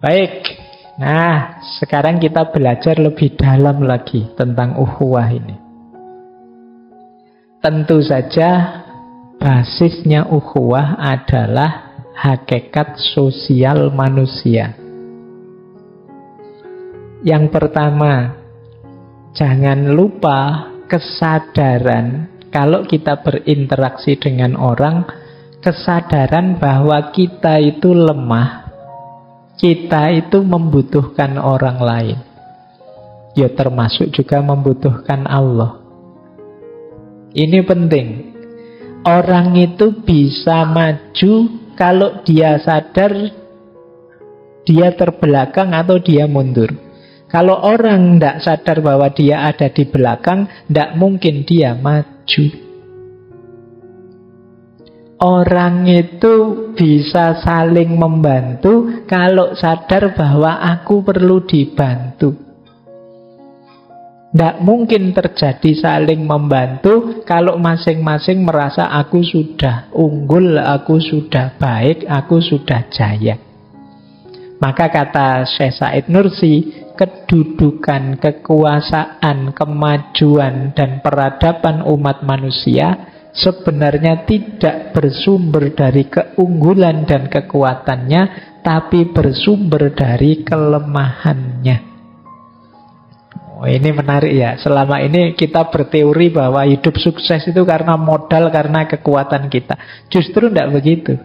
Baik, nah sekarang kita belajar lebih dalam lagi tentang ukhuwah ini. Tentu saja basisnya ukhuwah adalah hakikat sosial manusia. Yang pertama, jangan lupa kesadaran kalau kita berinteraksi dengan orang, kesadaran bahwa kita itu lemah, kita itu membutuhkan orang lain. Ya termasuk juga membutuhkan Allah. Ini penting. Orang itu bisa maju kalau dia sadar dia terbelakang atau dia mundur. Kalau orang tidak sadar bahwa dia ada di belakang, tidak mungkin dia maju. Orang itu bisa saling membantu kalau sadar bahwa aku perlu dibantu. Tidak mungkin terjadi saling membantu kalau masing-masing merasa aku sudah unggul, aku sudah baik, aku sudah jaya. Maka kata Syekh Said Nursi, kedudukan, kekuasaan, kemajuan, dan peradaban umat manusia sebenarnya tidak bersumber dari keunggulan dan kekuatannya, tapi bersumber dari kelemahannya. Oh, ini menarik ya. Selama ini kita berteori bahwa hidup sukses itu karena modal, karena kekuatan kita. Justru tidak begitu.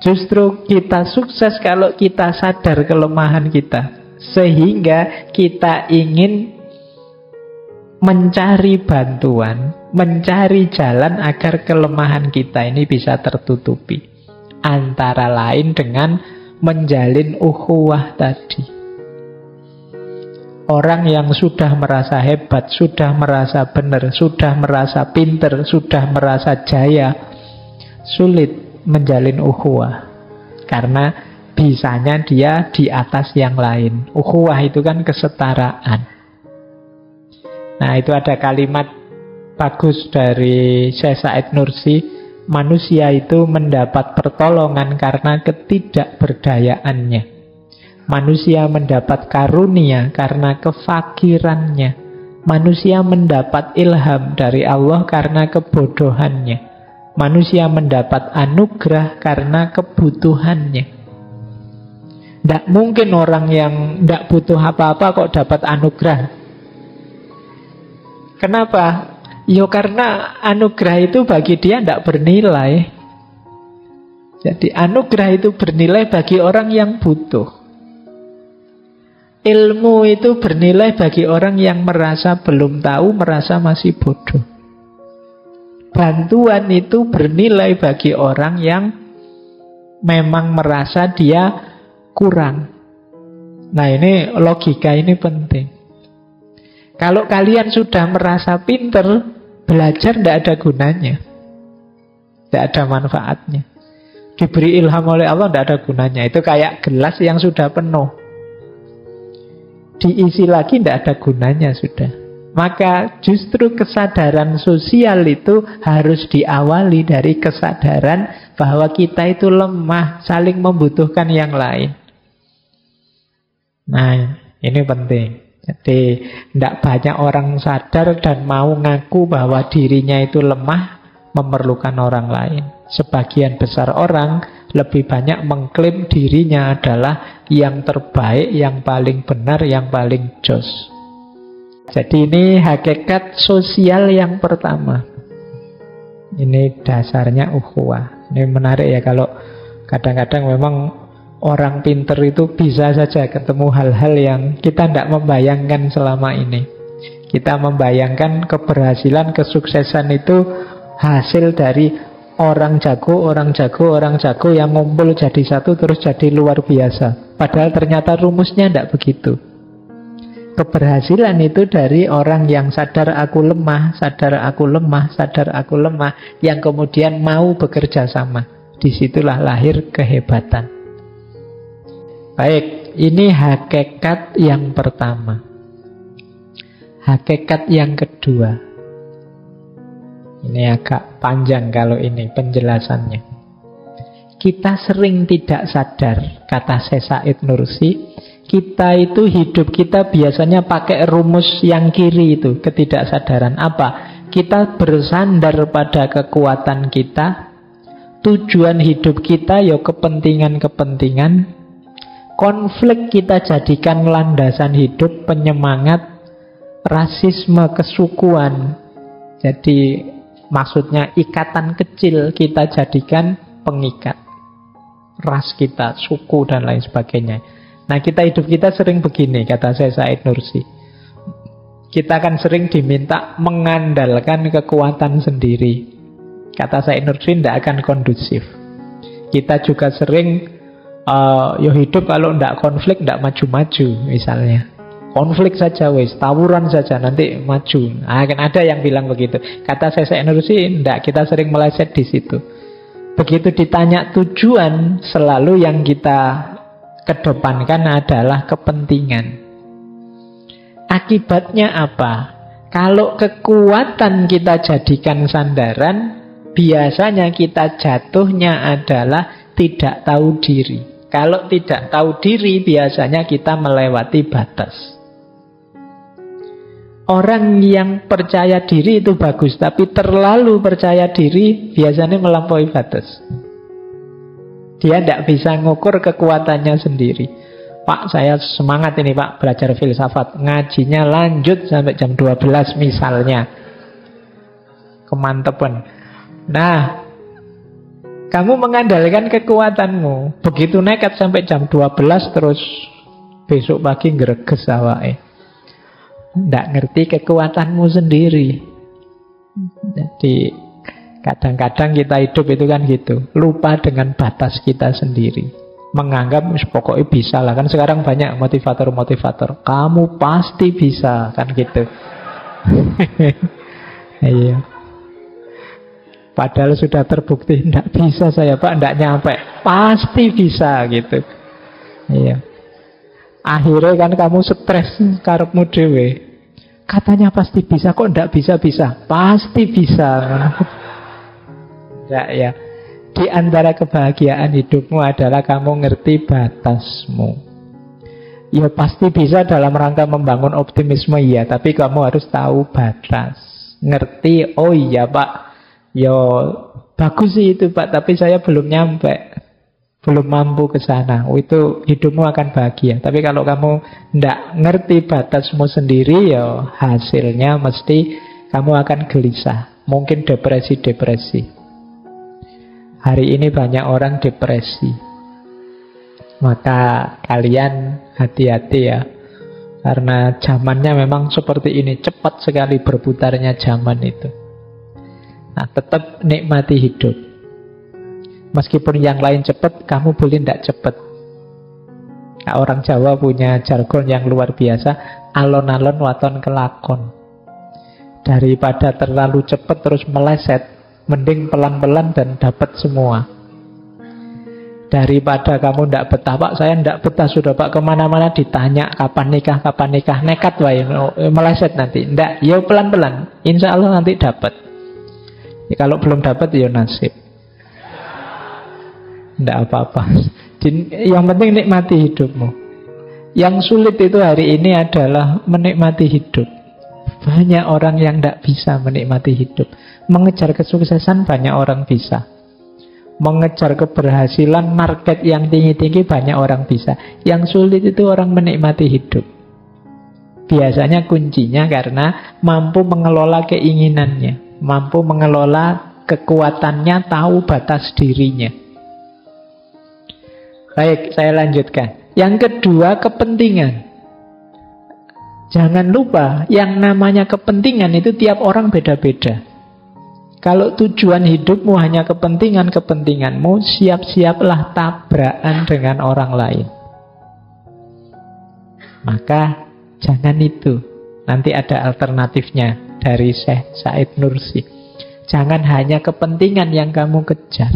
Justru kita sukses kalau kita sadar kelemahan kita, sehingga kita ingin mencari bantuan, mencari jalan agar kelemahan kita ini bisa tertutupi. Antara lain dengan menjalin ukhuwah tadi. Orang yang sudah merasa hebat, sudah merasa benar, sudah merasa pinter, sudah merasa jaya, sulit menjalin ukhuwah. Karena bisanya dia di atas yang lain. Ukhuwah itu kan kesetaraan. Nah, itu ada kalimat bagus dari Syekh Said Nursi. Manusia itu mendapat pertolongan karena ketidakberdayaannya. Manusia mendapat karunia karena kefakirannya. Manusia mendapat ilham dari Allah karena kebodohannya. Manusia mendapat anugerah karena kebutuhannya. Tidak mungkin orang yang tidak butuh apa-apa kok dapat anugerah. Kenapa? Ya karena anugerah itu bagi dia tidak bernilai. Jadi anugerah itu bernilai bagi orang yang butuh. Ilmu itu bernilai bagi orang yang merasa belum tahu, merasa masih bodoh. Bantuan itu bernilai bagi orang yang memang merasa dia kurang. Nah, ini logika ini penting. Kalau kalian sudah merasa pinter, belajar tidak ada gunanya, tidak ada manfaatnya. Diberi ilham oleh Allah tidak ada gunanya. Itu kayak gelas yang sudah penuh, diisi lagi tidak ada gunanya sudah. Maka justru kesadaran sosial itu harus diawali dari kesadaran bahwa kita itu lemah, saling membutuhkan yang lain. Nah, ini penting. Jadi tidak banyak orang sadar dan mau ngaku bahwa dirinya itu lemah, memerlukan orang lain. Sebagian besar orang lebih banyak mengklaim dirinya adalah yang terbaik, yang paling benar, yang paling jos. Jadi ini hakikat sosial yang pertama. Ini dasarnya ukhuwah. Ini menarik ya, kalau kadang-kadang memang orang pinter itu bisa saja ketemu hal-hal yang kita tidak membayangkan selama ini. Kita membayangkan keberhasilan, kesuksesan itu hasil dari orang jago, orang jago, orang jago yang ngumpul jadi satu terus jadi luar biasa. Padahal ternyata rumusnya tidak begitu. Keberhasilan itu dari orang yang sadar aku lemah, sadar aku lemah, sadar aku lemah, yang kemudian mau bekerja sama. Disitulah lahir kehebatan. Baik, ini hakikat yang pertama. Hakikat yang kedua. Ini agak panjang kalau ini penjelasannya. kita sering tidak sadar, kata Syekh Said Nursi, kita itu hidup kita biasanya pakai rumus yang kiri itu, ketidaksadaran. Apa? Kita bersandar pada kekuatan kita, tujuan hidup kita ya kepentingan-kepentingan, konflik kita jadikan landasan hidup, penyemangat, rasisme, kesukuan. Jadi maksudnya ikatan kecil kita jadikan pengikat. Ras kita, suku dan lain sebagainya. Nah hidup kita sering begini, kata Syekh Said Nursi. Kita akan sering diminta mengandalkan kekuatan sendiri. Kata Said Nursi tidak akan kondusif. Kita juga sering hidup kalau tidak konflik tidak maju-maju misalnya. Konflik saja wis, tawuran saja nanti maju. Nah, kan ada yang bilang begitu. Kata Syekh Nursi, tidak, kita sering meleset di situ. Begitu ditanya tujuan, selalu yang kita kedepankan adalah kepentingan. Akibatnya apa? Kalau kekuatan kita jadikan sandaran, biasanya kita jatuhnya adalah tidak tahu diri. Kalau tidak tahu diri, biasanya kita melewati batas. Orang yang percaya diri itu bagus, tapi terlalu percaya diri biasanya melampaui batas. Dia tidak bisa ngukur kekuatannya sendiri. Pak, saya semangat ini Pak, belajar filsafat. Ngajinya lanjut sampai jam 12 misalnya. Kemantepan. Nah, kamu mengandalkan kekuatanmu. Begitu nekat sampai jam 12 terus besok pagi greges awake. Tidak ngerti kekuatanmu sendiri. Jadi kadang-kadang kita hidup itu kan gitu, lupa dengan batas kita sendiri. Menganggap pokoknya bisa lah. Kan sekarang banyak motivator-motivator, kamu pasti bisa, kan gitu. Iya. Padahal sudah terbukti tidak bisa saya Pak, tidak nyampe. Pasti bisa gitu. Iya. Akhirnya kan kamu stres karepmu dhewe. Katanya pasti bisa, kok tidak bisa-bisa? Pasti bisa. Enggak ya. Di antara kebahagiaan hidupmu adalah kamu ngerti batasmu. Ya pasti bisa dalam rangka membangun optimisme ya, tapi kamu harus tahu batas. Ngerti, oh iya Pak, ya bagus sih itu Pak, tapi saya belum nyampe, belum mampu ke sana. Itu hidupmu akan bahagia. Tapi kalau kamu tidak ngerti batasmu sendiri, ya hasilnya mesti kamu akan gelisah. Mungkin depresi-depresi. Hari ini banyak orang depresi. Maka kalian hati-hati ya. Karena zamannya memang seperti ini. Cepat sekali berputarnya zaman itu. Nah, tetap nikmati hidup. Meskipun yang lain cepat, kamu boleh tidak cepat. Nah, orang Jawa punya jargon yang luar biasa. Alon-alon waton kelakon. Daripada terlalu cepat terus meleset, mending pelan-pelan dan dapat semua. Daripada kamu tidak betah, Pak, saya tidak betah sudah Pak, kemana-mana ditanya kapan nikah, nekat wae, meleset nanti. Tidak, ya pelan-pelan, insya Allah nanti dapat. Ya, kalau belum dapat ya nasib. Tidak apa-apa. Yang penting nikmati hidupmu. Yang sulit itu hari ini adalah menikmati hidup. Banyak orang yang tidak bisa menikmati hidup. Mengejar kesuksesan banyak orang bisa. Mengejar keberhasilan market yang tinggi-tinggi banyak orang bisa. Yang sulit itu orang menikmati hidup. Biasanya kuncinya karena mampu mengelola keinginannya, mampu mengelola kekuatannya, tahu batas dirinya. Baik, saya lanjutkan. Yang kedua, kepentingan. Jangan lupa, yang namanya kepentingan itu tiap orang beda-beda. Kalau tujuan hidupmu hanya kepentinganmu, siap-siaplah tabrakan dengan orang lain. Maka jangan itu. Nanti ada alternatifnya dari Syekh Said Nursi. Jangan hanya kepentingan yang kamu kejar.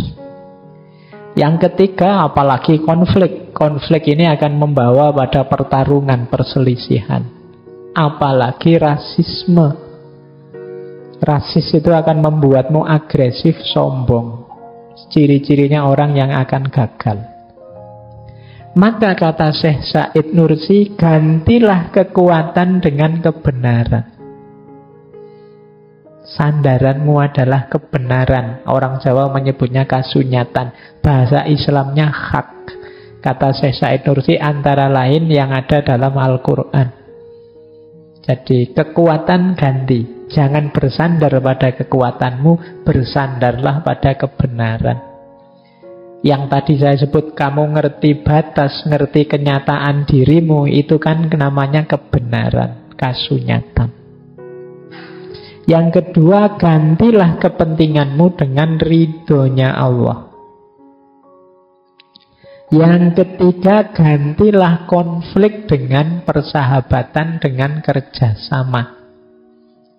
Yang ketiga, apalagi konflik. Konflik ini akan membawa pada pertarungan, perselisihan. Apalagi rasisme. Rasis itu akan membuatmu agresif, sombong. ciri-cirinya orang yang akan gagal. Maka kata Syekh Said Nursi, gantilah kekuatan dengan kebenaran. Sandaranmu adalah kebenaran. Orang Jawa menyebutnya kasunyatan. Bahasa Islamnya hak. Kata Syekh Said Nursi, antara lain yang ada dalam Al-Quran. Jadi kekuatan ganti. Jangan bersandar pada kekuatanmu, bersandarlah pada kebenaran. Yang tadi saya sebut, kamu ngerti batas, ngerti kenyataan dirimu, itu kan namanya kebenaran, kasunyatan. Yang kedua, gantilah kepentinganmu dengan ridhonya Allah. Yang ketiga, gantilah konflik dengan persahabatan, dengan kerjasama.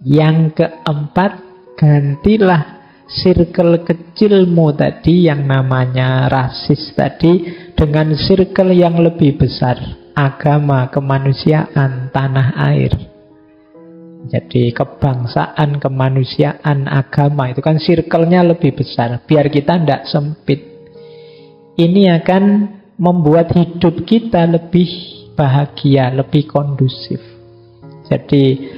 Yang keempat, gantilah circle kecilmu tadi yang namanya rasis tadi dengan circle yang lebih besar, agama, kemanusiaan, tanah air. Jadi kebangsaan, kemanusiaan, agama itu kan circle-nya lebih besar, biar kita tidak sempit. Ini akan membuat hidup kita lebih bahagia, lebih kondusif. Jadi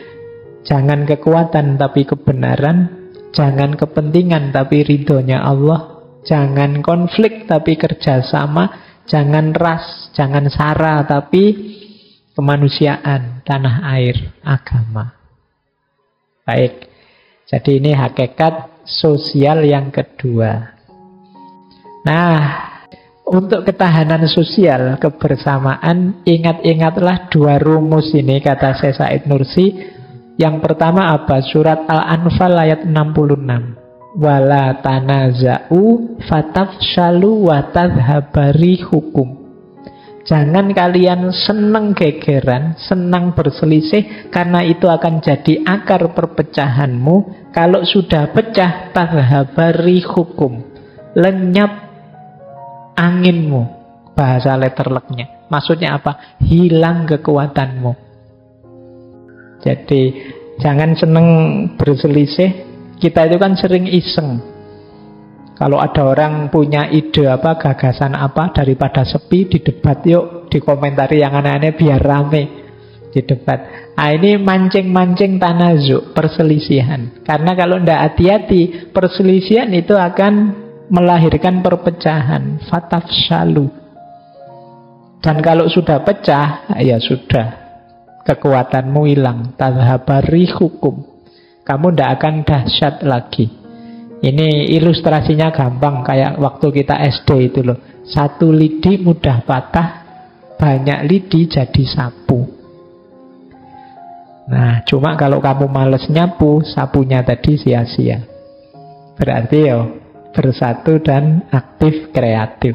jangan kekuatan tapi kebenaran, jangan kepentingan tapi ridhonya Allah, jangan konflik tapi kerjasama, jangan ras, jangan sara tapi kemanusiaan, tanah air, agama. Baik, jadi ini hakikat sosial yang kedua. Nah, untuk ketahanan sosial, kebersamaan, ingat-ingatlah dua rumus ini, kata Syekh Said Nursi. Yang pertama apa? Surat Al-Anfal ayat 66. Wala tanaza'u fatafshalu wa tadhhabari hukum. Jangan kalian senang gegeran, senang berselisih, karena itu akan jadi akar perpecahanmu. Kalau sudah pecah, tadhhabari hukum, lenyap anginmu, bahasa letterleknya. Maksudnya apa? Hilang kekuatanmu. Jadi jangan seneng berselisih. Kita itu kan sering iseng. Kalau ada orang punya ide apa, gagasan apa, daripada sepi di debat, yuk dikomentari yang aneh-aneh biar rame di debat. Nah, ini mancing-mancing tanazuk, perselisihan. Karena kalau tidak hati-hati, perselisihan itu akan melahirkan perpecahan, fatafshalu. Dan kalau sudah pecah, ya sudah, kekuatanmu hilang, tadhhabari hukum. Kamu tidak akan dahsyat lagi. Ini ilustrasinya gampang, kayak waktu kita SD itu loh. Satu lidi mudah patah, banyak lidi jadi sapu. Nah, cuma kalau kamu males nyapu, sapunya tadi sia-sia. Berarti ya bersatu dan aktif kreatif.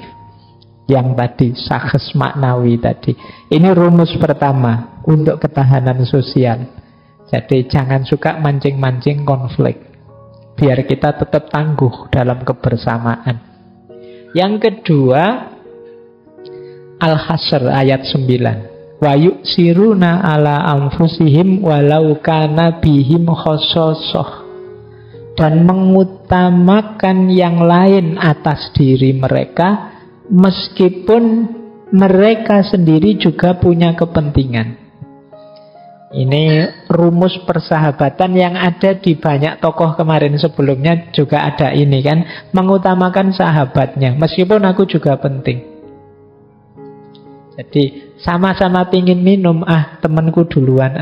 Yang tadi, sakhs maknawi tadi. Ini rumus pertama untuk ketahanan sosial. Jadi jangan suka mancing-mancing konflik, biar kita tetap tangguh dalam kebersamaan. Yang kedua, Al-Hasr ayat 9. Wa yu'siruna ala anfusihim walau kana bihim khososoh. Dan mengutamakan yang lain atas diri mereka, meskipun mereka sendiri juga punya kepentingan. Ini rumus persahabatan yang ada di banyak tokoh kemarin sebelumnya juga ada ini kan. Mengutamakan sahabatnya, meskipun aku juga penting. Jadi sama-sama pingin minum, temanku duluan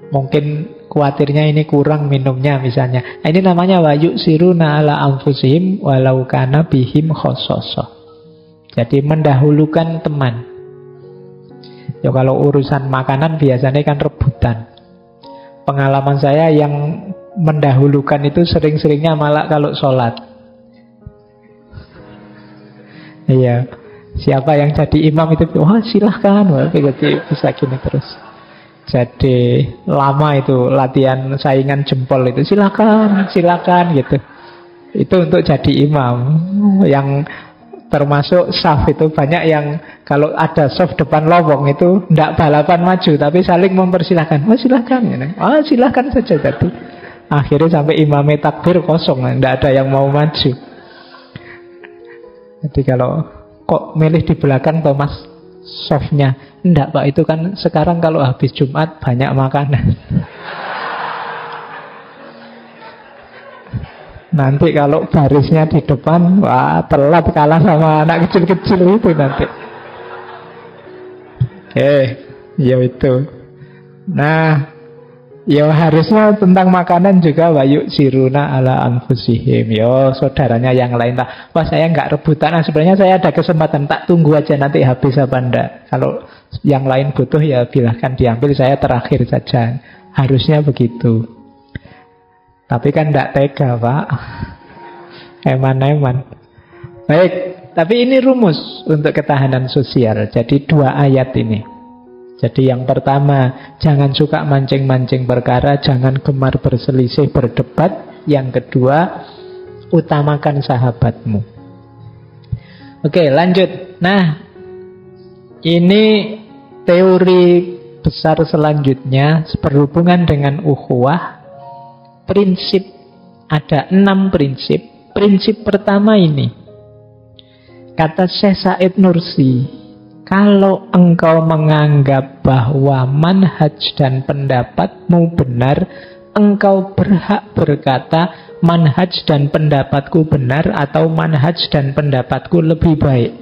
mungkin khawatirnya ini kurang minumnya misalnya. Ini namanya wa yu'siruna ala anfusihim walau kana bihim khososoh. Jadi mendahulukan teman. Ya kalau urusan makanan biasanya kan rebutan. Pengalaman saya yang mendahulukan itu sering-seringnya malah kalau sholat. Iya, siapa yang jadi imam itu, wah silahkan, bisa gini terus. Jadi lama itu latihan saingan jempol itu, silakan gitu. Itu untuk jadi imam. Yang termasuk saf itu banyak yang kalau ada saf depan lowong itu tidak balapan maju, tapi saling mempersilahkan. Oh silahkan, silahkan saja. Jadi akhirnya sampai imamnya takbir kosong, tidak ada yang mau maju. Jadi kalau kok milih di belakang Thomas softnya, enggak Pak, itu kan sekarang kalau habis Jumat banyak makanan. Nanti kalau barisnya di depan, wah telat kalah sama anak kecil-kecil itu nanti. Ya itu. Nah, ya harusnya tentang makanan juga wa yusiruna ala anfusihim. Yo saudaranya yang lain lah. Wah saya nggak rebutan. Nah, sebenarnya saya ada kesempatan, tak tunggu aja nanti habis apa enggak. Kalau yang lain butuh ya silahkan diambil, saya terakhir saja. Harusnya begitu. Tapi kan enggak tega Pak. Eman-eman. Baik, tapi ini rumus untuk ketahanan sosial. Jadi 2 ayat ini. Jadi yang pertama, jangan suka mancing-mancing perkara, jangan gemar berselisih, berdebat. Yang kedua, utamakan sahabatmu. Oke, lanjut. Nah, ini teori besar selanjutnya berhubungan dengan ukhuwah. Prinsip, ada 6 prinsip. Prinsip pertama ini, kata Syekh Said Nursi, kalau engkau menganggap bahwa manhaj dan pendapatmu benar, engkau berhak berkata manhaj dan pendapatku benar atau manhaj dan pendapatku lebih baik.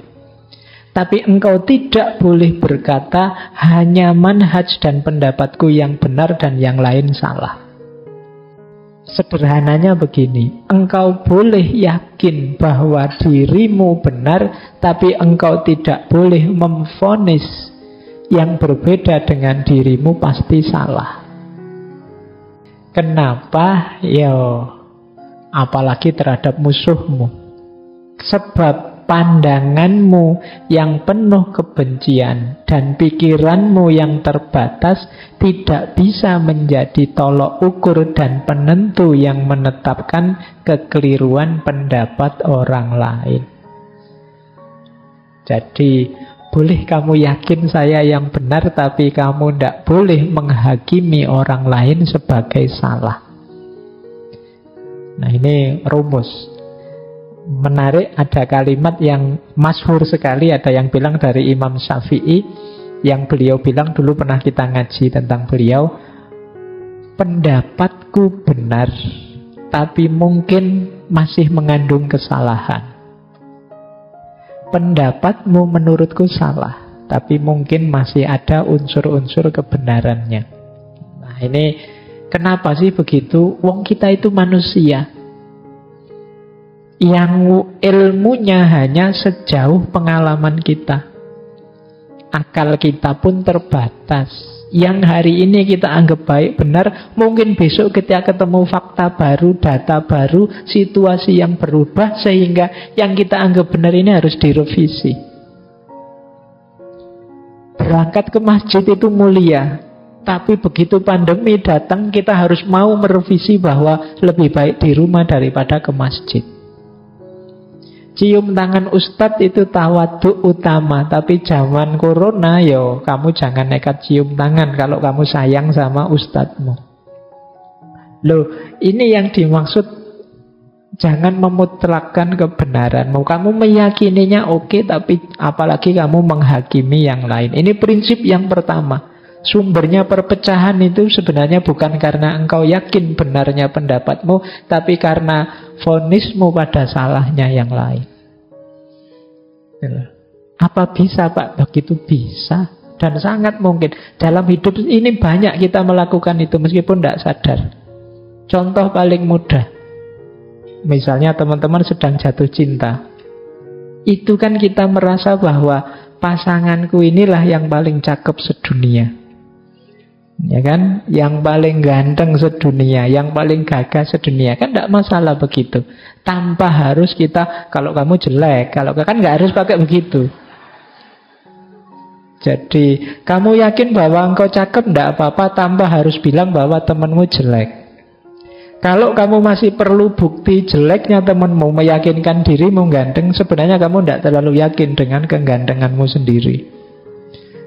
Tapi engkau tidak boleh berkata hanya manhaj dan pendapatku yang benar dan yang lain salah. Sederhananya begini, engkau boleh yakin bahwa dirimu benar, tapi engkau tidak boleh memvonis yang berbeda dengan dirimu pasti salah. Kenapa? Ya, apalagi terhadap musuhmu. Sebab pandanganmu yang penuh kebencian dan pikiranmu yang terbatas tidak bisa menjadi tolok ukur dan penentu yang menetapkan kekeliruan pendapat orang lain. Jadi boleh kamu yakin saya yang benar, tapi kamu tidak boleh menghakimi orang lain sebagai salah. Nah, ini rumus. Menarik, ada kalimat yang masyhur sekali, ada yang bilang dari Imam Syafi'i, yang beliau bilang dulu pernah kita ngaji tentang beliau, pendapatku benar tapi mungkin masih mengandung kesalahan. Pendapatmu menurutku salah tapi mungkin masih ada unsur-unsur kebenarannya. Nah, ini kenapa sih begitu? Wong kita itu manusia yang ilmunya hanya sejauh pengalaman kita. Akal kita pun terbatas. Yang hari ini kita anggap baik benar, mungkin besok ketika ketemu fakta baru, data baru, situasi yang berubah, sehingga yang kita anggap benar ini harus direvisi. Berangkat ke masjid itu mulia, tapi begitu pandemi datang, kita harus mau merevisi bahwa lebih baik di rumah daripada ke masjid. Cium tangan ustadz itu tawaduk utama, tapi zaman corona, yo kamu jangan nekat cium tangan kalau kamu sayang sama ustadzmu. Loh, ini yang dimaksud jangan memutlakkan kebenaranmu. Kamu meyakininya oke, tapi apalagi kamu menghakimi yang lain. Ini prinsip yang pertama. Sumbernya perpecahan itu sebenarnya bukan karena engkau yakin benarnya pendapatmu, tapi karena vonismu pada salahnya yang lain. Apa bisa Pak? Begitu bisa. Dan sangat mungkin. Dalam hidup ini banyak kita melakukan itu meskipun tidak sadar. Contoh paling mudah, misalnya teman-teman sedang jatuh cinta. Itu kan kita merasa bahwa pasanganku inilah yang paling cakep sedunia, ya kan, yang paling ganteng sedunia, yang paling gagah sedunia, kan tidak masalah begitu, tanpa harus kita kalau kamu jelek, kalau kan nggak harus pakai begitu. Jadi kamu yakin bahwa engkau cakep, tidak apa-apa, tanpa harus bilang bahwa temanmu jelek. Kalau kamu masih perlu bukti jeleknya temanmu meyakinkan dirimu ganteng, sebenarnya kamu tidak terlalu yakin dengan kegantenganmu sendiri.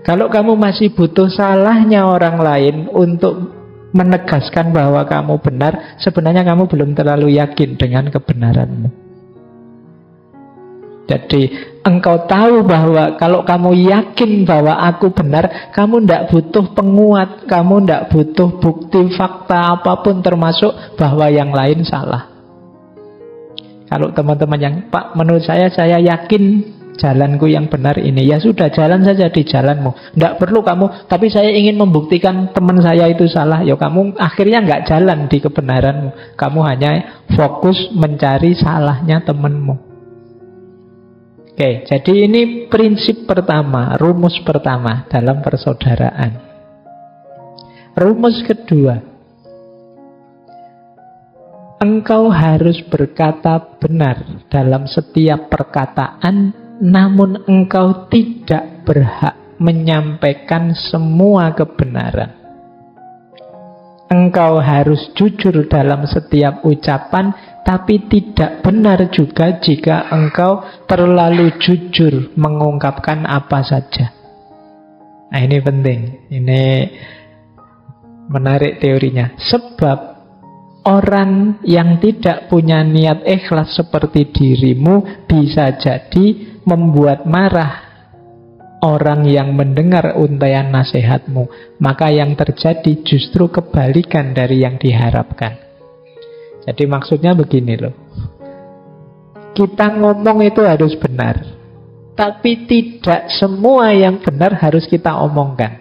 Kalau kamu masih butuh salahnya orang lain untuk menegaskan bahwa kamu benar, sebenarnya kamu belum terlalu yakin dengan kebenaranmu. Jadi engkau tahu bahwa kalau kamu yakin bahwa aku benar, kamu tidak butuh penguat, kamu tidak butuh bukti fakta apapun termasuk bahwa yang lain salah. Kalau teman-teman yang, Pak, menurut saya yakin jalanku yang benar ini, ya sudah, jalan saja di jalanmu. Tidak perlu kamu, tapi saya ingin membuktikan teman saya itu salah. Ya kamu akhirnya nggak jalan di kebenaranmu. Kamu hanya fokus mencari salahnya temanmu. Oke, jadi ini prinsip pertama, rumus pertama dalam persaudaraan. Rumus kedua, engkau harus berkata benar dalam setiap perkataan, namun engkau tidak berhak menyampaikan semua kebenaran. Engkau harus jujur dalam setiap ucapan, tapi tidak benar juga jika engkau terlalu jujur mengungkapkan apa saja. Nah, ini penting. Ini menarik teorinya. Sebab orang yang tidak punya niat ikhlas seperti dirimu bisa jadi membuat marah orang yang mendengar untaian nasihatmu. Maka yang terjadi justru kebalikan dari yang diharapkan. Jadi maksudnya begini loh, kita ngomong itu harus benar, tapi tidak semua yang benar harus kita omongkan.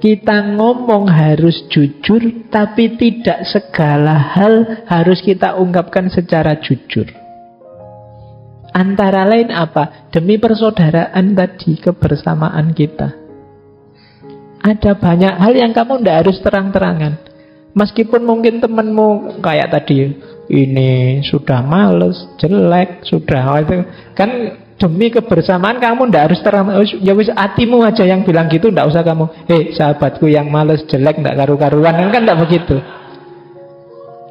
Kita ngomong harus jujur, tapi tidak segala hal harus kita ungkapkan secara jujur. Antara lain apa? Demi persaudaraan tadi, kebersamaan kita. Ada banyak hal yang kamu tidak harus terang-terangan. Meskipun mungkin temanmu kayak tadi, ini sudah males, jelek, sudah itu kan demi kebersamaan kamu tidak harus terang. Ya wis, hatimu aja yang bilang gitu, tidak usah kamu, sahabatku yang males, jelek, tidak karu-karuan, kan tidak begitu.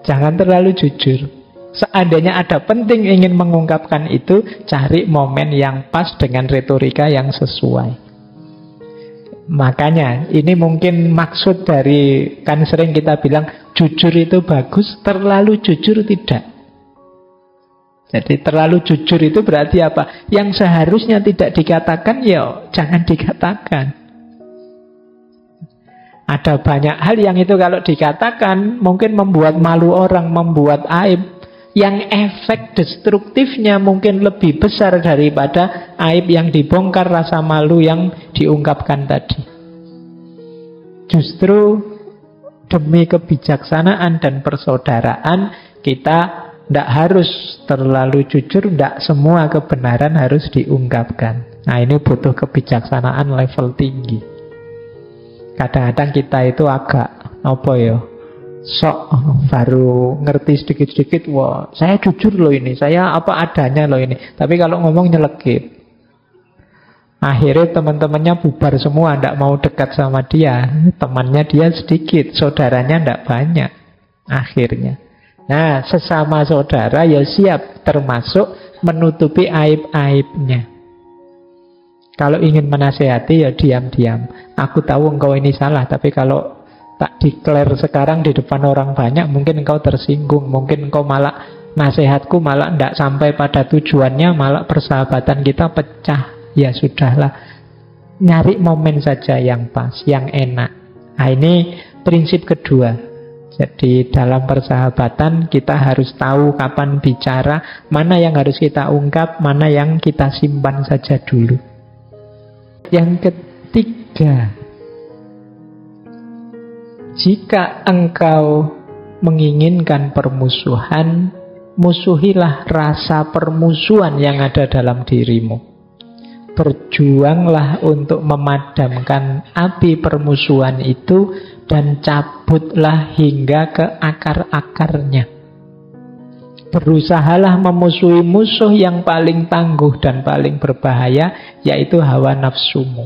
Jangan terlalu jujur. Seandainya ada penting ingin mengungkapkan itu, cari momen yang pas dengan retorika yang sesuai. Makanya ini mungkin maksud dari, kan sering kita bilang jujur itu bagus, terlalu jujur tidak. Jadi terlalu jujur itu berarti apa? Yang seharusnya tidak dikatakan, ya jangan dikatakan. Ada banyak hal yang itu kalau dikatakan mungkin membuat malu orang, membuat aib, yang efek destruktifnya mungkin lebih besar daripada aib yang dibongkar, rasa malu yang diungkapkan tadi. Justru demi kebijaksanaan dan persaudaraan, kita tidak harus terlalu jujur, tidak semua kebenaran harus diungkapkan. Nah, ini butuh kebijaksanaan level tinggi. Kadang-kadang kita itu agak sok baru ngerti sedikit-sedikit, wah saya jujur loh ini, saya apa adanya loh ini. Tapi kalau ngomong nyelekit, akhirnya teman-temannya bubar semua, tidak mau dekat sama dia. Temannya dia sedikit, saudaranya tidak banyak akhirnya. Nah, sesama saudara ya siap, termasuk menutupi aib-aibnya. Kalau ingin menasehati ya diam-diam. Aku tahu engkau ini salah, tapi kalau tak declare sekarang di depan orang banyak, mungkin engkau tersinggung, mungkin engkau malah nasihatku malah tidak sampai pada tujuannya, malah persahabatan kita pecah. Ya sudahlah, nyari momen saja yang pas, yang enak. Nah, ini prinsip kedua. Jadi dalam persahabatan kita harus tahu kapan bicara, mana yang harus kita ungkap, mana yang kita simpan saja dulu. Yang ketiga, jika engkau menginginkan permusuhan, musuhilah rasa permusuhan yang ada dalam dirimu. Berjuanglah untuk memadamkan api permusuhan itu dan cabutlah hingga ke akar-akarnya. Berusahalah memusuhi musuh yang paling tangguh dan paling berbahaya, yaitu hawa nafsumu.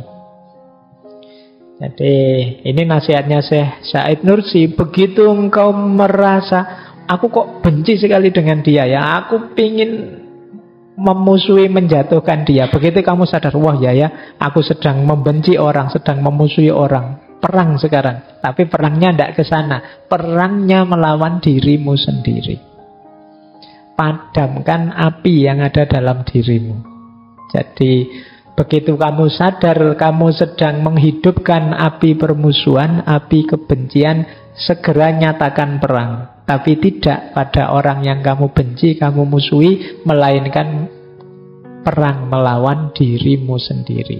Jadi ini nasihatnya Syekh Said Nursi. Begitu engkau merasa, aku kok benci sekali dengan dia ya, aku pingin memusuhi, menjatuhkan dia. Begitu kamu sadar, wah ya, aku sedang membenci orang, sedang memusuhi orang. Perang sekarang, tapi perangnya tidak ke sana, perangnya melawan dirimu sendiri. padamkan api yang ada dalam dirimu. Jadi begitu kamu sadar kamu sedang menghidupkan api permusuhan, api kebencian, segera nyatakan perang. Tapi tidak pada orang yang kamu benci, kamu musuhi, melainkan perang melawan dirimu sendiri.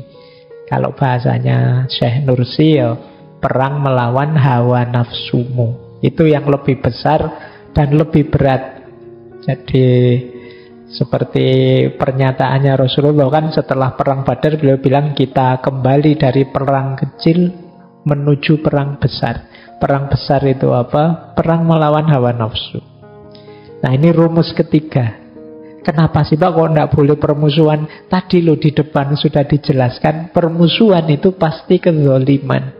Kalau bahasanya Syekh Nursi, ya, perang melawan hawa nafsumu. Itu yang lebih besar dan lebih berat. Jadi seperti pernyataannya Rasulullah kan setelah perang Badar, beliau bilang kita kembali dari perang kecil menuju perang besar. Perang besar itu apa? Perang melawan hawa nafsu. Nah, ini rumus ketiga. Kenapa sih Pak kok tidak boleh permusuhan? Tadi lo di depan sudah dijelaskan, permusuhan itu pasti kezoliman.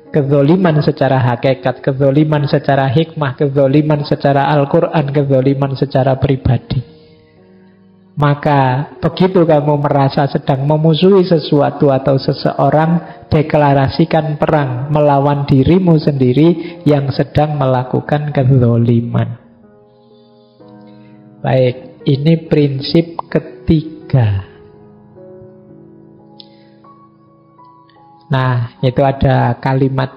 Kezoliman secara hakikat, kezoliman secara hikmah, kezoliman secara Al-Quran, kezoliman secara pribadi. Maka begitu kamu merasa sedang memusuhi sesuatu atau seseorang, deklarasikan perang melawan dirimu sendiri yang sedang melakukan kezoliman. Baik, ini prinsip ketiga. Nah, itu ada kalimat,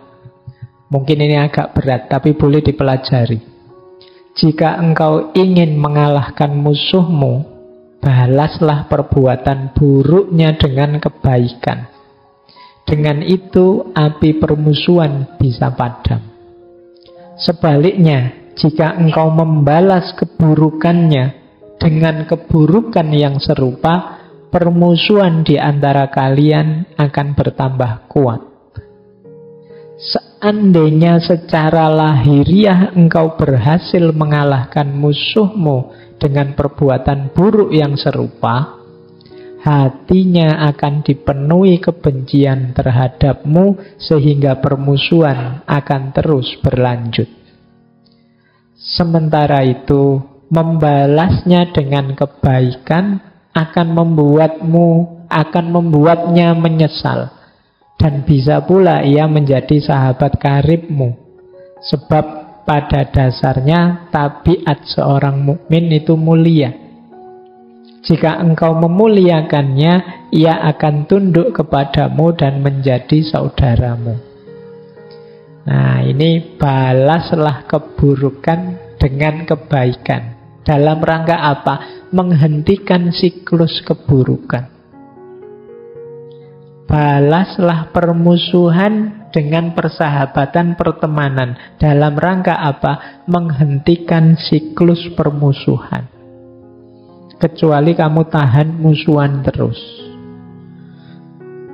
mungkin ini agak berat, tapi boleh dipelajari. Jika engkau ingin mengalahkan musuhmu, balaslah perbuatan buruknya dengan kebaikan. Dengan itu, api permusuhan bisa padam. Sebaliknya, jika engkau membalas keburukannya dengan keburukan yang serupa, permusuhan di antara kalian akan bertambah kuat. Seandainya secara lahiriah engkau berhasil mengalahkan musuhmu dengan perbuatan buruk yang serupa, hatinya akan dipenuhi kebencian terhadapmu sehingga permusuhan akan terus berlanjut. Sementara itu, membalasnya dengan kebaikan akan membuatnya menyesal, dan bisa pula ia menjadi sahabat karibmu. Sebab pada dasarnya tabiat seorang mukmin itu mulia. Jika engkau memuliakannya, ia akan tunduk kepadamu dan menjadi saudaramu. Nah, ini balaslah keburukan dengan kebaikan. Dalam rangka apa? Menghentikan siklus keburukan. Balaslah permusuhan dengan persahabatan, pertemanan. Dalam rangka apa? Menghentikan siklus permusuhan. Kecuali kamu tahan musuhan terus.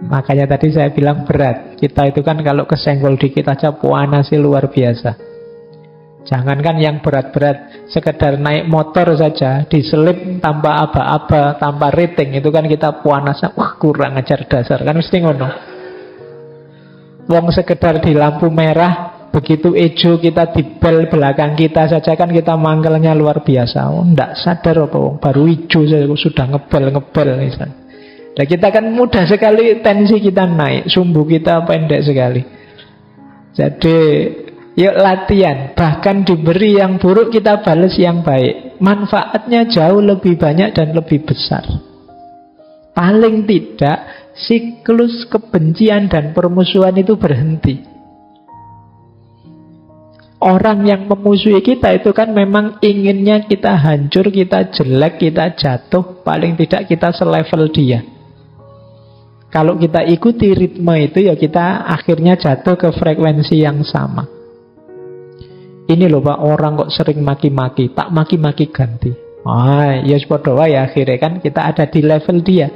Makanya tadi saya bilang berat. Kita itu kan kalau kesenggol dikit aja puanasnya luar biasa. Jangankan yang berat-berat, sekedar naik motor saja, diselip tanpa aba-aba, tanpa rating, itu kan kita puanasnya, wah kurang ajar dasar, kan mesti ngono. Wong sekedar di lampu merah, begitu hijau kita di bel belakang kita saja kan kita mangkelnya luar biasa. Oh, ndak sadar apa wong baru hijau saja sudah ngebel misalnya. Nah, kita kan mudah sekali tensi kita naik, sumbu kita pendek sekali. Jadi yuk latihan, bahkan diberi yang buruk kita balas yang baik. Manfaatnya jauh lebih banyak dan lebih besar. Paling tidak siklus kebencian dan permusuhan itu berhenti. Orang yang memusuhi kita itu kan memang inginnya kita hancur, kita jelek, kita jatuh. Paling tidak kita selevel dia. Kalau kita ikuti ritme itu, ya kita akhirnya jatuh ke frekuensi yang sama. Ini loh Pak, orang kok sering maki-maki, tak maki-maki ganti. Ya sepeda wae akhirnya kan kita ada di level dia.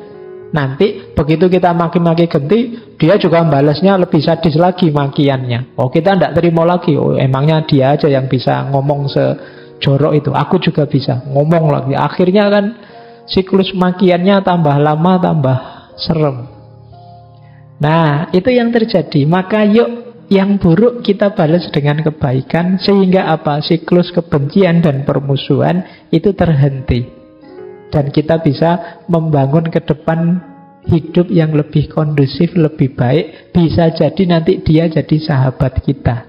Nanti begitu kita maki-maki ganti, dia juga balasnya lebih sadis lagi makiannya. Kita tidak terima lagi. Emangnya dia aja yang bisa ngomong sejorok itu. Aku juga bisa ngomong lagi. Akhirnya kan siklus makiannya tambah lama, tambah serem. Nah, itu yang terjadi. Maka yuk yang buruk kita balas dengan kebaikan, sehingga apa? Siklus kebencian dan permusuhan itu terhenti. Dan kita bisa membangun ke depan hidup yang lebih kondusif, lebih baik. Bisa jadi nanti dia jadi sahabat kita.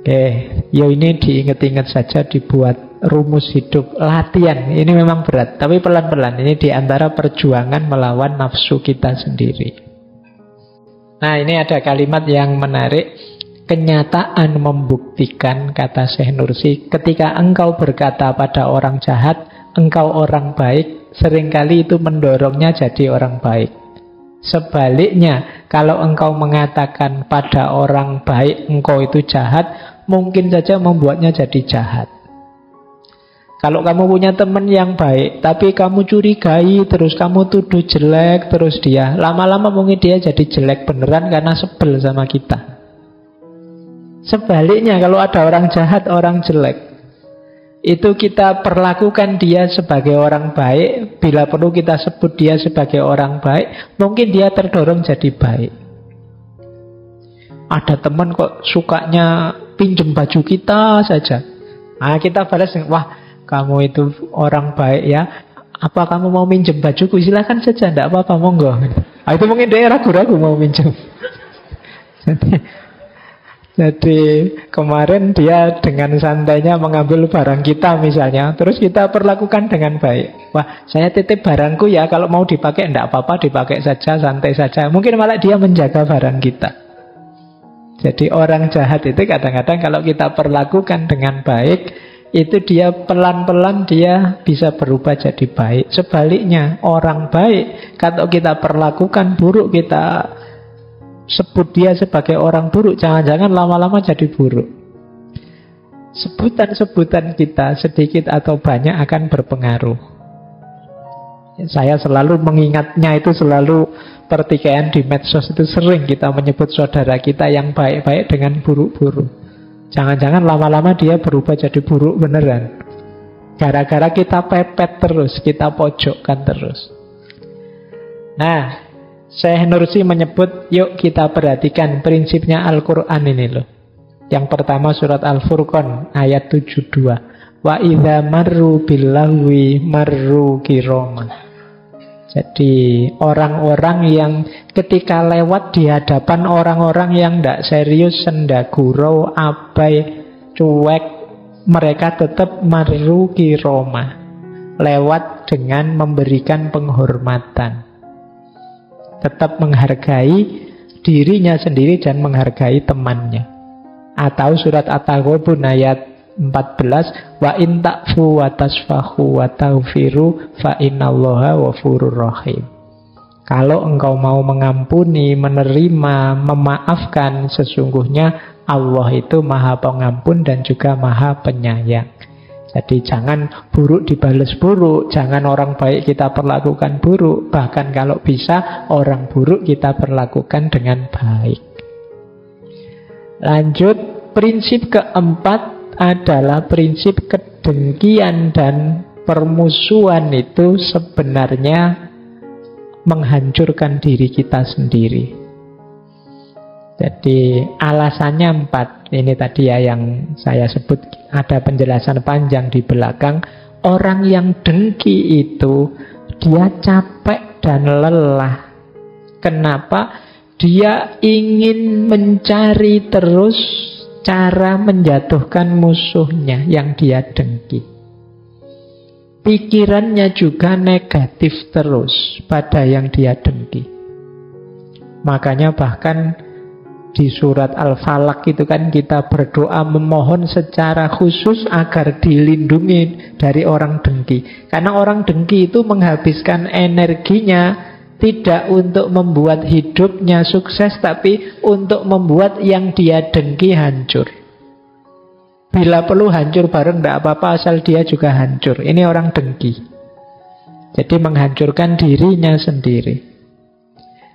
Oke, yo ini diingat-ingat saja, dibuat rumus hidup, latihan. Ini memang berat, tapi pelan-pelan. Ini diantara perjuangan melawan nafsu kita sendiri. Nah, ini ada kalimat yang menarik. Kenyataan membuktikan, kata Syekh Nursi, ketika engkau berkata pada orang jahat, engkau orang baik, seringkali itu mendorongnya jadi orang baik. Sebaliknya, kalau engkau mengatakan pada orang baik engkau itu jahat, mungkin saja membuatnya jadi jahat. Kalau kamu punya teman yang baik, tapi kamu curigai, terus kamu tuduh jelek, terus dia, lama-lama mungkin dia jadi jelek beneran karena sebel sama kita. Sebaliknya, kalau ada orang jahat, orang jelek, itu kita perlakukan dia sebagai orang baik. Bila perlu kita sebut dia sebagai orang baik, mungkin dia terdorong jadi baik. Ada teman kok sukanya pinjem baju kita saja. Nah, kita balas, wah kamu itu orang baik ya, apa kamu mau minjem bajuku? Silakan saja, tidak apa-apa, monggo. Nah, itu mungkin dia ragu-ragu mau minjem. Jadi kemarin dia dengan santainya mengambil barang kita misalnya, terus kita perlakukan dengan baik. Wah, saya titip barangku ya, kalau mau dipakai enggak apa-apa, dipakai saja, santai saja. Mungkin malah dia menjaga barang kita. Jadi orang jahat itu kadang-kadang kalau kita perlakukan dengan baik, itu dia pelan-pelan dia bisa berubah jadi baik. Sebaliknya, orang baik kalau kita perlakukan buruk, kita sebut dia sebagai orang buruk, jangan-jangan lama-lama jadi buruk. Sebutan-sebutan kita sedikit atau banyak akan berpengaruh. Saya selalu mengingatnya, itu selalu pertikaian di medsos itu sering kita menyebut saudara kita yang baik-baik dengan buruk-buruk. Jangan-jangan lama-lama dia berubah jadi buruk beneran, gara-gara kita pepet terus, kita pojokkan terus. Nah, Syekh Nursi menyebut, yuk kita perhatikan prinsipnya Al-Quran ini loh. Yang pertama surat Al-Furqan ayat 72. Wa idza marru billahwi marru kirama. Jadi orang-orang yang ketika lewat di hadapan orang-orang yang tidak serius, senda gurau, abai, cuek, mereka tetap marru kirama, lewat dengan memberikan penghormatan, tetap menghargai dirinya sendiri dan menghargai temannya. Atau surat At-Taghabun ayat 14, wa in ta'fu wa tasfahu wa taghfiru fa innallaha ghafurur rahim. Kalau engkau mau mengampuni, menerima, memaafkan, sesungguhnya Allah itu Maha Pengampun dan juga Maha Penyayang. Jadi jangan buruk dibales buruk, jangan orang baik kita perlakukan buruk, bahkan kalau bisa orang buruk kita perlakukan dengan baik. Lanjut, prinsip keempat adalah prinsip kedengkian dan permusuhan itu sebenarnya menghancurkan diri kita sendiri. Jadi alasannya 4. Ini tadi ya yang saya sebut, ada penjelasan panjang di belakang. Orang yang dengki itu dia capek dan lelah. Kenapa? Dia ingin mencari terus cara menjatuhkan musuhnya yang dia dengki. Pikirannya juga negatif terus pada yang dia dengki. Makanya bahkan di surat Al-Falaq itu kan kita berdoa memohon secara khusus agar dilindungi dari orang dengki. Karena orang dengki itu menghabiskan energinya tidak untuk membuat hidupnya sukses, tapi untuk membuat yang dia dengki hancur. Bila perlu hancur bareng tidak apa-apa, asal dia juga hancur. Ini orang dengki. Jadi menghancurkan dirinya sendiri.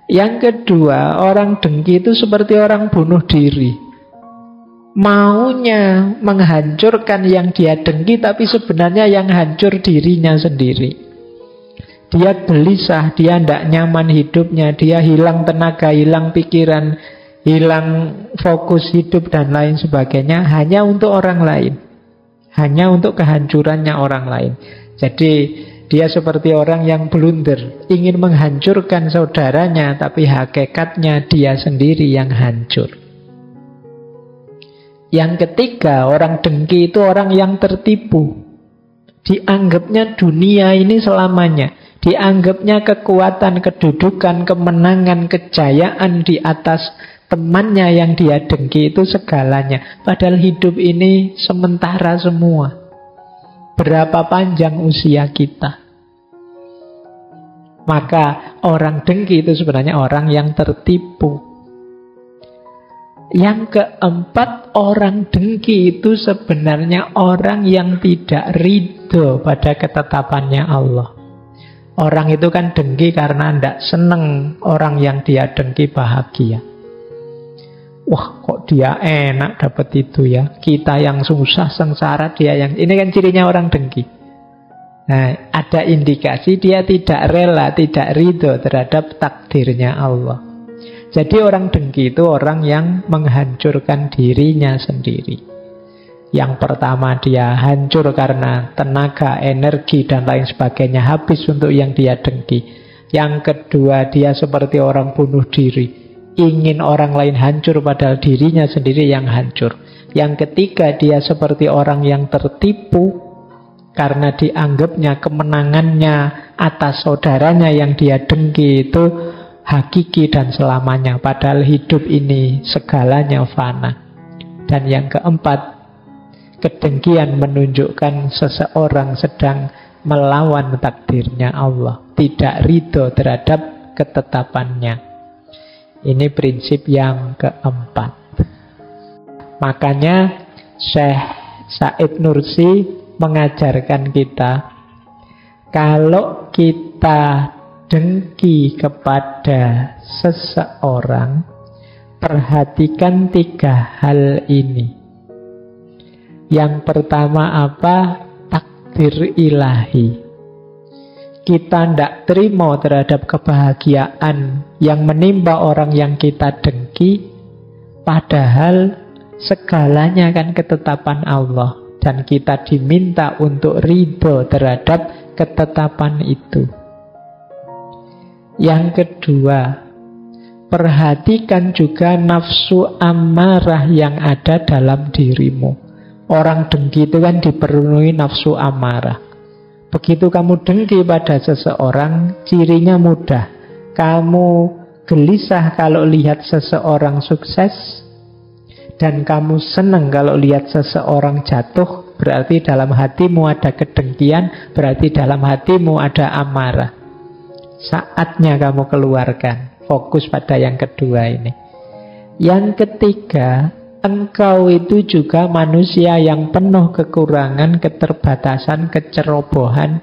Yang kedua, orang dengki itu seperti orang bunuh diri. Maunya menghancurkan yang dia dengki, tapi sebenarnya yang hancur dirinya sendiri. Dia gelisah, dia tidak nyaman hidupnya, dia hilang tenaga, hilang pikiran, hilang fokus hidup dan lain sebagainya, hanya untuk orang lain, hanya untuk kehancurannya orang lain. Jadi dia seperti orang yang blunder, ingin menghancurkan saudaranya, tapi hakikatnya dia sendiri yang hancur. Yang ketiga, orang dengki itu orang yang tertipu. Dianggapnya dunia ini selamanya. Dianggapnya kekuatan, kedudukan, kemenangan, kejayaan di atas temannya yang dia dengki itu segalanya. Padahal hidup ini sementara semua. Berapa panjang usia kita? Maka orang dengki itu sebenarnya orang yang tertipu. Yang keempat, orang dengki itu sebenarnya orang yang tidak ridho pada ketetapannya Allah. Orang itu kan dengki karena tidak seneng orang yang dia dengki bahagia. Wah, kok dia enak dapat itu ya. Kita yang susah, sengsara, dia yang... Ini kan cirinya orang dengki. Nah, ada indikasi dia tidak rela, tidak ridho terhadap takdirnya Allah. Jadi orang dengki itu orang yang menghancurkan dirinya sendiri. Yang pertama, dia hancur karena tenaga, energi, dan lain sebagainya habis untuk yang dia dengki. Yang kedua, dia seperti orang bunuh diri, ingin orang lain hancur padahal dirinya sendiri yang hancur. Yang ketiga, dia seperti orang yang tertipu karena dianggapnya kemenangannya atas saudaranya yang dia dengki itu hakiki dan selamanya, padahal hidup ini segalanya fana. Dan yang keempat, kedengkian menunjukkan seseorang sedang melawan takdirnya Allah, tidak ridho terhadap ketetapannya. Ini prinsip yang keempat. Makanya Syekh Said Nursi mengajarkan kita, kalau kita dengki kepada seseorang, perhatikan 3 hal ini. Yang pertama apa? Takdir ilahi. Kita tidak terima terhadap kebahagiaan yang menimpa orang yang kita dengki, padahal segalanya kan ketetapan Allah, dan kita diminta untuk ridho terhadap ketetapan itu. Yang kedua, perhatikan juga nafsu amarah yang ada dalam dirimu. Orang dengki itu kan dipenuhi nafsu amarah. Begitu kamu dengki pada seseorang, cirinya mudah. Kamu gelisah kalau lihat seseorang sukses, dan kamu senang kalau lihat seseorang jatuh. Berarti dalam hatimu ada kedengkian, berarti dalam hatimu ada amarah. Saatnya kamu keluarkan. Fokus pada yang kedua ini. Yang ketiga, engkau itu juga manusia yang penuh kekurangan, keterbatasan, kecerobohan.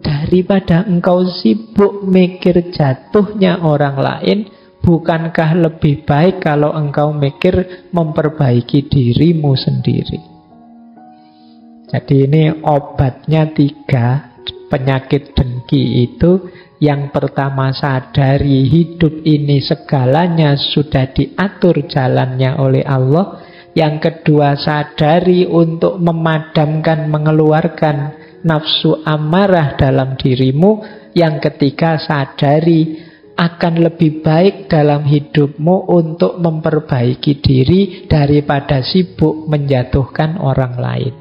Daripada engkau sibuk mikir jatuhnya orang lain, bukankah lebih baik kalau engkau mikir memperbaiki dirimu sendiri? Jadi ini obatnya 3 penyakit dengki itu. Yang pertama, sadari hidup ini segalanya sudah diatur jalannya oleh Allah. Yang kedua, sadari untuk memadamkan, mengeluarkan nafsu amarah dalam dirimu. Yang ketiga, sadari akan lebih baik dalam hidupmu untuk memperbaiki diri daripada sibuk menjatuhkan orang lain.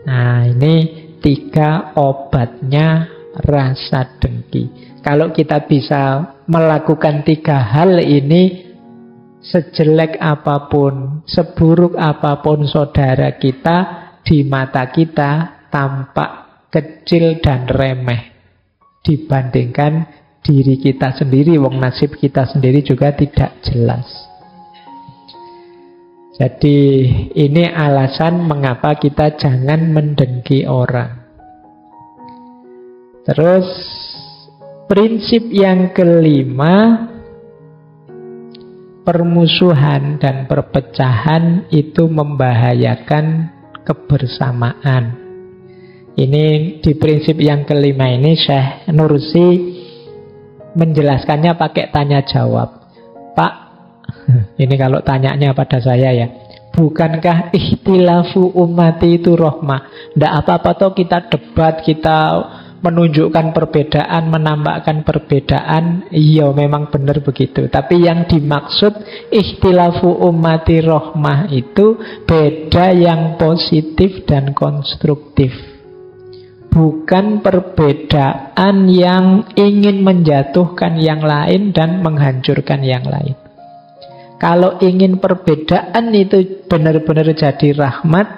Nah, ini 3 obatnya rasa dengki. Kalau kita bisa melakukan 3 hal ini, sejelek apapun, seburuk apapun saudara kita, di mata kita tampak kecil dan remeh dibandingkan diri kita sendiri. Wong nasib kita sendiri juga tidak jelas. Jadi ini alasan mengapa kita jangan mendengki orang. Terus prinsip yang kelima, permusuhan dan perpecahan itu membahayakan kebersamaan. Ini di prinsip yang kelima ini Syekh Nursi menjelaskannya pakai tanya jawab. Pak, ini kalau tanyanya pada saya ya, bukankah ikhtilafu ummati itu rahmah? Tidak apa-apa toh kita debat, kita menunjukkan perbedaan, menampakkan perbedaan, iya memang benar begitu. Tapi yang dimaksud ikhtilafu ummati rahmah itu beda yang positif dan konstruktif. Bukan perbedaan yang ingin menjatuhkan yang lain dan menghancurkan yang lain. Kalau ingin perbedaan itu benar-benar jadi rahmat,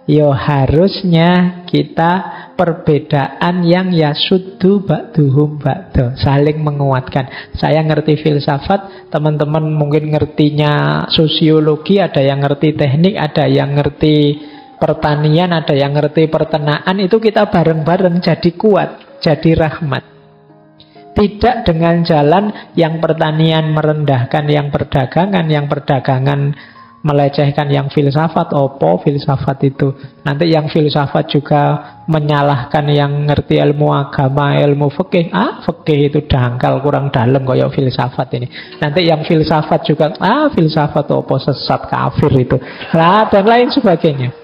ya harusnya kita perbedaan yang yasuddu ba'duhum ba'do, saling menguatkan. Saya ngerti filsafat, teman-teman mungkin ngertinya sosiologi, ada yang ngerti teknik, ada yang ngerti pertanian, ada yang ngerti peternakan. Itu kita bareng-bareng jadi kuat, jadi rahmat. Tidak dengan jalan yang pertanian merendahkan yang perdagangan melecehkan yang filsafat. Opo filsafat itu? Nanti yang filsafat juga menyalahkan yang ngerti ilmu agama, ilmu fikih. Fikih itu dangkal, kurang dalam kayak filsafat ini. Nanti yang filsafat juga, filsafat opo, sesat, kafir itu. Dan lain sebagainya.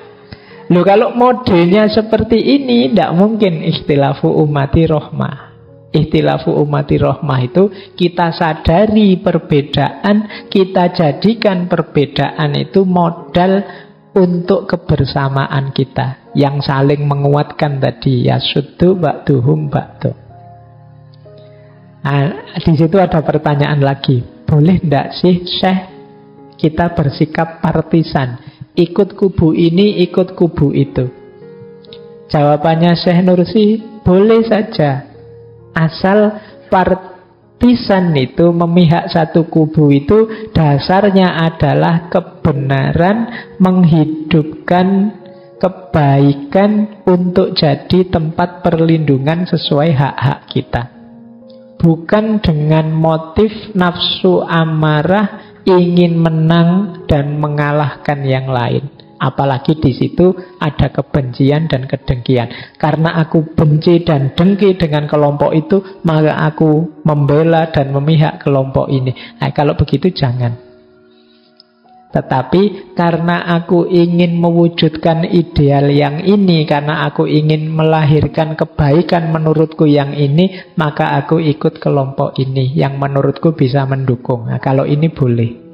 Loh, kalau modelnya seperti ini, tidak mungkin ikhtilafu ummati rahmah. Ikhtilafu ummati rahmah itu kita sadari perbedaan, kita jadikan perbedaan itu modal untuk kebersamaan kita yang saling menguatkan tadi, yasuddu ba'duhum ba'do. Nah, di situ ada pertanyaan lagi. Boleh tidak sih Syekh kita bersikap partisan, ikut kubu ini, ikut kubu itu? Jawabannya Syekh Nursi, boleh saja. Asal partisan itu memihak satu kubu itu dasarnya adalah kebenaran, menghidupkan kebaikan untuk jadi tempat perlindungan sesuai hak-hak kita. Bukan dengan motif nafsu amarah, ingin menang dan mengalahkan yang lain. Apalagi di situ ada kebencian dan kedengkian. Karena aku benci dan dengki dengan kelompok itu, maka aku membela dan memihak kelompok ini. Nah, kalau begitu jangan. Tetapi karena aku ingin mewujudkan ideal yang ini, karena aku ingin melahirkan kebaikan menurutku yang ini, maka aku ikut kelompok ini yang menurutku bisa mendukung. Nah, kalau ini boleh.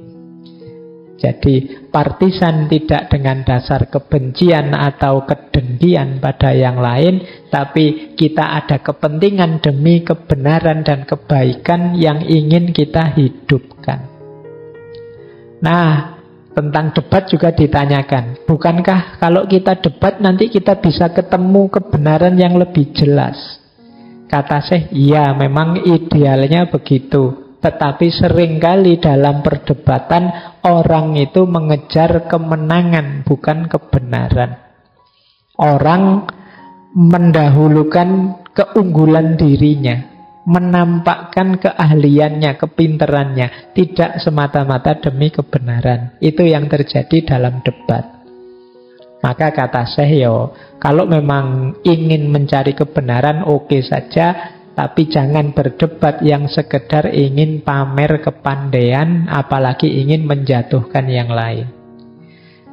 Jadi partisan tidak dengan dasar kebencian atau kedengkian pada yang lain, tapi kita ada kepentingan demi kebenaran dan kebaikan yang ingin kita hidupkan. Nah, tentang debat juga ditanyakan, bukankah kalau kita debat nanti kita bisa ketemu kebenaran yang lebih jelas? Kata Syekh, iya memang idealnya begitu. Tetapi seringkali dalam perdebatan orang itu mengejar kemenangan, bukan kebenaran. Orang mendahulukan keunggulan dirinya, menampakkan keahliannya, kepinterannya, tidak semata-mata demi kebenaran. Itu yang terjadi dalam debat. Maka kata Syekh, kalau memang ingin mencari kebenaran, oke saja. Tapi jangan berdebat yang sekedar ingin pamer kepandaian, apalagi ingin menjatuhkan yang lain.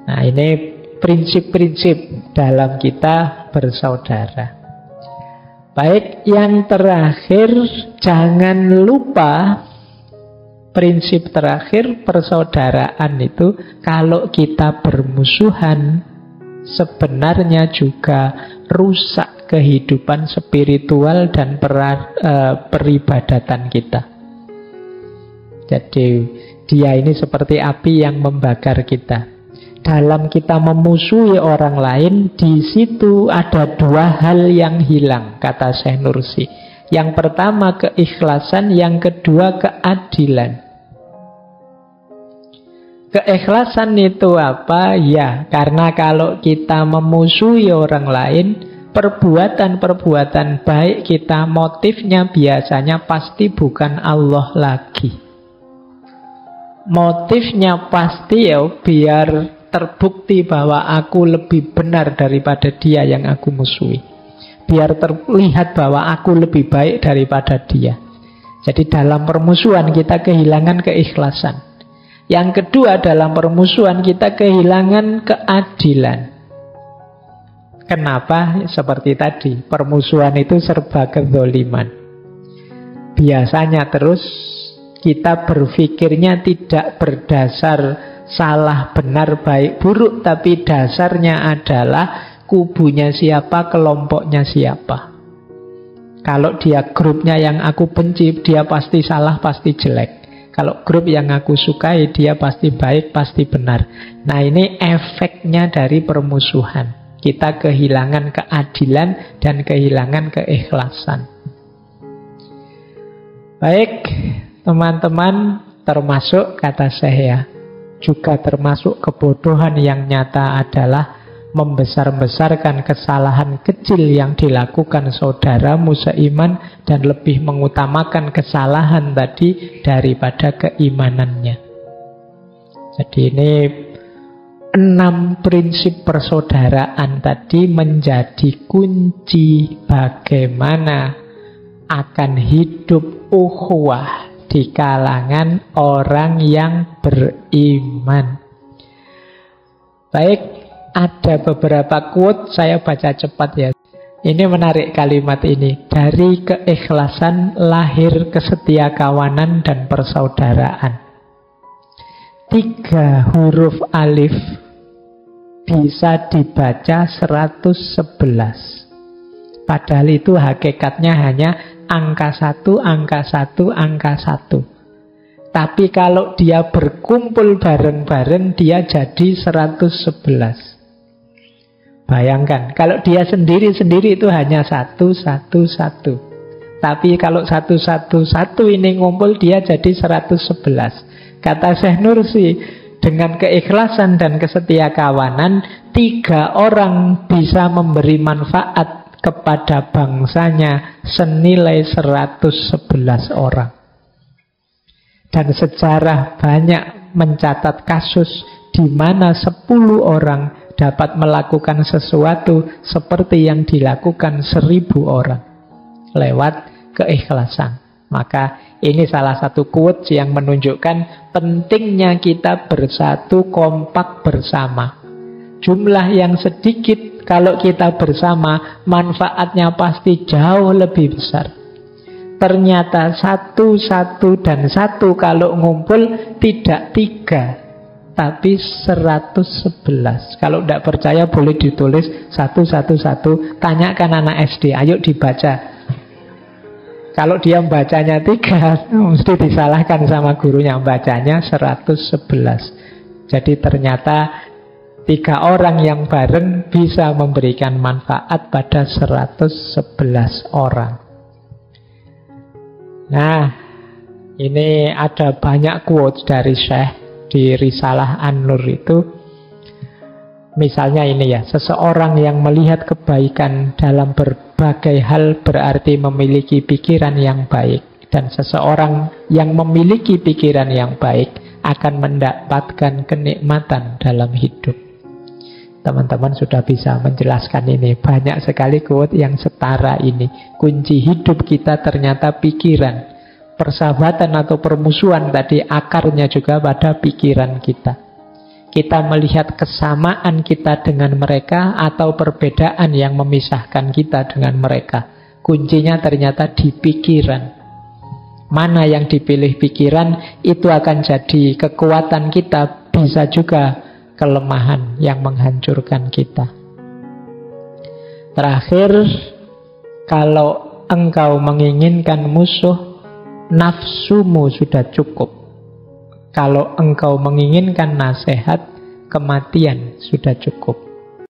Nah, ini prinsip-prinsip dalam kita bersaudara. Baik, yang terakhir, jangan lupa prinsip terakhir persaudaraan itu, kalau kita bermusuhan, sebenarnya juga rusak kehidupan spiritual dan peribadatan kita. Jadi dia ini seperti api yang membakar kita. Dalam kita memusuhi orang lain, di situ ada dua hal yang hilang, kata Syekh Nursi. Yang pertama keikhlasan, yang kedua keadilan. Keikhlasan itu apa? Ya, karena kalau kita memusuhi orang lain, perbuatan-perbuatan baik kita motifnya biasanya pasti bukan Allah lagi. Motifnya pasti biar terbukti bahwa aku lebih benar daripada dia yang aku musuhi. Biar terlihat bahwa aku lebih baik daripada dia. Jadi dalam permusuhan kita kehilangan keikhlasan. Yang kedua, dalam permusuhan kita kehilangan keadilan. Kenapa? Seperti tadi, permusuhan itu serba kezoliman. Biasanya terus kita berpikirnya tidak berdasar salah, benar, baik, buruk, tapi dasarnya adalah kubunya siapa, kelompoknya siapa. Kalau dia grupnya yang aku benci, dia pasti salah, pasti jelek. Kalau grup yang aku sukai, dia pasti baik, pasti benar. Nah, ini efeknya dari permusuhan. Kita kehilangan keadilan dan kehilangan keikhlasan. Baik, teman-teman, termasuk kata saya, juga termasuk kebodohan yang nyata adalah membesar-besarkan kesalahan kecil yang dilakukan saudaramu seiman dan lebih mengutamakan kesalahan tadi daripada keimanannya. Jadi ini 6 prinsip persaudaraan tadi menjadi kunci bagaimana akan hidup ukhuwah di kalangan orang yang beriman. Baik, ada beberapa quote, saya baca cepat ya. Ini menarik kalimat ini. Dari keikhlasan lahir kesetiakawanan dan persaudaraan. 3 huruf alif bisa dibaca 111. Padahal itu hakikatnya hanya angka 1, angka 1, angka 1. Tapi kalau dia berkumpul bareng-bareng, dia jadi 111. Bayangkan, kalau dia sendiri-sendiri itu hanya 111. Tapi kalau 111 ini ngumpul, dia jadi 111. Kata Syekh Nursi, dengan keikhlasan dan kesetiakawanan, 3 orang bisa memberi manfaat kepada bangsanya senilai 111 orang. Dan sejarah banyak mencatat kasus di mana 10 orang dapat melakukan sesuatu seperti yang dilakukan 1000 orang lewat keikhlasan. Maka ini salah satu quote yang menunjukkan pentingnya kita bersatu kompak bersama. Jumlah yang sedikit, kalau kita bersama, manfaatnya pasti jauh lebih besar. Ternyata 1, 1, dan 1 kalau ngumpul tidak 3, tapi 111. Kalau tidak percaya boleh ditulis 111. Tanyakan anak SD, ayo dibaca. Kalau dia membacanya 3, mesti disalahkan sama gurunya, bacanya 111. Jadi ternyata 3 orang yang bareng bisa memberikan manfaat pada 111 orang. Nah, ini ada banyak quotes dari Syekh di Risalah An-Nur itu. Misalnya ini ya, seseorang yang melihat kebaikan dalam berbagai hal berarti memiliki pikiran yang baik. Dan seseorang yang memiliki pikiran yang baik akan mendapatkan kenikmatan dalam hidup. Teman-teman sudah bisa menjelaskan ini. Banyak sekali quote yang setara ini. Kunci hidup kita ternyata pikiran. Persahabatan atau permusuhan tadi akarnya juga pada pikiran kita. Kita melihat kesamaan kita dengan mereka atau perbedaan yang memisahkan kita dengan mereka. Kuncinya ternyata di pikiran. Mana yang dipilih pikiran, itu akan jadi kekuatan kita, bisa juga kelemahan yang menghancurkan kita. Terakhir, kalau engkau menginginkan musuh, nafsumu sudah cukup. Kalau engkau menginginkan nasihat, kematian sudah cukup.